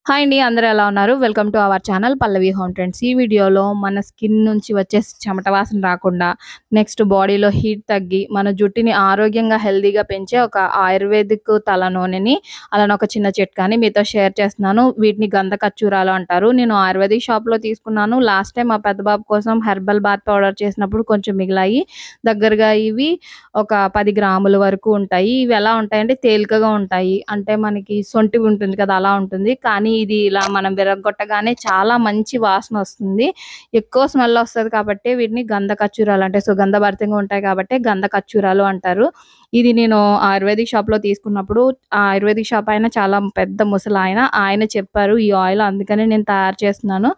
Hi అండి. అందరూ ఎలా ఉన్నారు? Welcome to our channel Pallavi home trends. ఈ వీడియోలో మన స్కిన్ నుంచి వచ్చే చెమట వాసన రాకుండా, నెక్స్ట్ బాడీలో హీట్ తగ్గి, మన జుట్టుని ఆరోగ్యంగా, హెల్తీగా పెంచే ఒక ఆయుర్వేదిక్ తల నూనెని, అలానే ఒక చిన్న చిట్కాని మీతో షేర్ చేస్తున్నాను. వీటిని గంధ కచ్చూరాలు అంటారు. నేను ఆయుర్వేదిక్ షాప్‌లో తీసుకున్నాను. లాస్ట్ టైమ్ మా పెద్ద బాబు కోసం హెర్బల్ బాత్ పౌడర్ చేసినప్పుడు కొంచెం మిగిలాయి. దగ్గరగా ఇవి ఒక 10 గ్రాముల వరకు ఉంటాయి. ఇవి ఎలా ఉంటాయంటే తేలికగా ఉంటాయి. అంటే మనకి సొంటి ఉంటుంది కదా! అలా ఉంటుంది. కానీ ఇది ఇలా మనం విరగ్గొట్టగానే చాలా మంచి వాసనొస్తుంది. ఎక్కువ స్మెల్ ఒస్తది కాబట్టి వీటిని గంధ కచ్చూరాలు అంటే సుగంధభరితంగా ఉంటాయి కాబట్టి గంధ కచ్చూరాలు అంటారు. ఇది నేను ఆయుర్వేదిక్ షాప్‌లో తీసుకున్నప్పుడు ఆ ఆయుర్వేదిక్ షాప్ ఆయన చాలా పెద్ద ముసలాయన. ఆయన చెప్పారు ఈ ఆయిల్ అందుకనే నేను తయారు చేస్తున్నాను.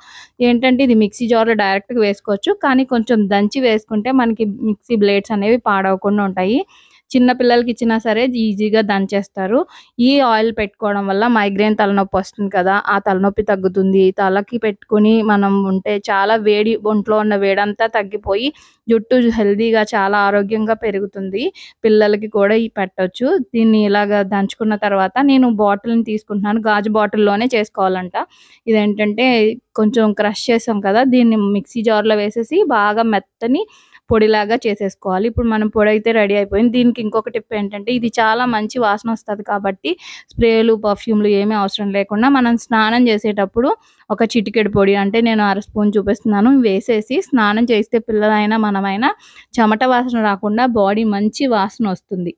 ఏంటంటే ఇది మిక్సీ జార్‌లో డైరెక్ట్‌గా వేసుకోవచ్చు. కానీ కొంచెం దంచి వేసుకుంటే మనకి మిక్సీ బ్లేడ్స్ అనేవి పాడవకుండా ఉంటాయి. చిన్న పిల్లలకి ఇచ్చినా సరే ఈజీగా దంచేస్తారు. ఈ ఆయిల్ పెట్టుకోవడం వల్ల మైగ్రేన్ తలనొప్పి వస్తుంది కదా! ఆ తలనొప్పి తగ్గుతుంది. తలకి పెట్టుకొని మనం ఉంటే చాలా వేడి ఒంట్లో ఉన్న వేడంతా తగ్గిపోయి జుట్టు హెల్తీగా చాలా ఆరోగ్యంగా పెరుగుతుంది. పిల్లలకి కూడా పెట్టొచ్చు. దీన్ని ఇలాగా దంచుకున్న తర్వాత నేను బాటిల్‌ని తీసుకుంటున్నాను. గాజు బాటిల్‌లోనే చేసుకోవాలంట. ఇదేంటంటే కొంచెం క్రష్ చేసాం కదా! దీన్ని మిక్సీ జార్‌లో వేసేసి బాగా మెత్తని పొడిలాగా చేసేసుకోవాలి. ఇప్పుడు మనం పొడైతే రెడీ అయిపోయింది. దీనికి ఇంకొక టిప్ ఏంటంటే ఇది చాలా మంచి వాసనొస్తది కాబట్టి స్ప్రేలు, పర్ఫ్యూమ్‌లు ఏమీ అవసరం లేకుండా మనం స్నానం చేసేటప్పుడు ఒక చిటికెడు పొడి అంటే నేను అర స్పూన్ చూపిస్తున్నాను. వేసేసి స్నానం చేస్తే పిల్లలైనా, మనమైనా చెమట వాసన రాకుండా బాడీ మంచి వాసనొస్తుంది.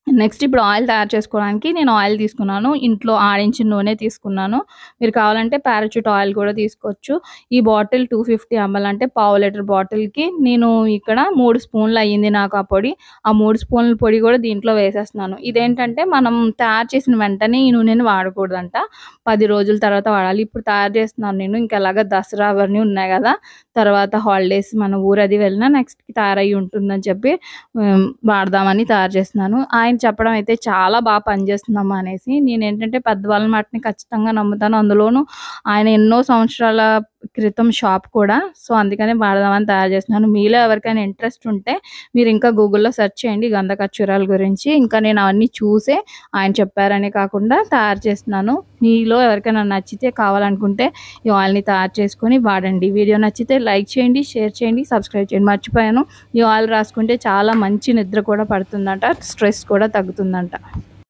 నెక్స్ట్ ఇప్పుడు ఆయిల్ తయారు చేసుకోవడానికి నేను ఆయిల్ తీసుకున్నాను. ఇంట్లో ఆడించిన నూనె తీసుకున్నాను. మీరు కావాలంటే పారాచూట్ ఆయిల్ కూడా తీసుకోవచ్చు. ఈ బాటిల్ 250 ఎంఎల్ అంటే పావు లీటర్ బాటిల్‌కి నేను ఇక్కడ 3 స్పూన్లు అయ్యింది నాకు ఆ పొడి. ఆ 3 స్పూన్ల పొడి కూడా దీంట్లో వేసేస్తున్నాను. ఇదేంటంటే మనం తయారు చేసిన వెంటనే ఈ నూనెని వాడకూడదంట. 10 రోజుల తర్వాత వాడాలి. ఇప్పుడు తయారు చేస్తున్నాను నేను. ఇంకా ఎలాగో దసరా అవన్నీ ఉన్నాయి కదా! తర్వాత హాలిడేస్ మన ఊరది వెళ్ళినా నెక్స్ట్‌కి తయారయ్యి ఉంటుందని చెప్పి వాడదామని తయారు చేస్తున్నాను. ఆయన చెప్పడం అయితే చాలా పనిచేస్తుందమ్మా అనేసి. నేనేంటంటే పెద్దవాళ్ళ మాటని ఖచ్చితంగా నమ్ముతాను. అందులోనూ ఆయన ఎన్నో సంవత్సరాల క్రితం షాప్ కూడా. సో, అందుకనే వాడదామని తయారు చేస్తున్నాను. మీలో ఎవరికైనా ఇంట్రెస్ట్ ఉంటే మీరు ఇంకా గూగుల్‌లో సెర్చ్ చేయండి గంధ కచ్చూరాల గురించి. ఇంకా నేను అవన్నీ చూసే ఆయన చెప్పారనే కాకుండా తయారు చేస్తున్నాను. మీలో ఎవరికైనా నచ్చితే కావాలనుకుంటే ఈ ఆయిల్‌ని తయారు చేసుకొని వాడండి. వీడియో నచ్చితే లైక్ చేయండి, షేర్ చేయండి, సబ్స్క్రైబ్ చేయండి. మర్చిపోయాను. ఈ ఆయిల్ రాసుకుంటే చాలా మంచి నిద్ర కూడా పడుతుందంట. స్ట్రెస్ కూడా తగ్గుతుందంట.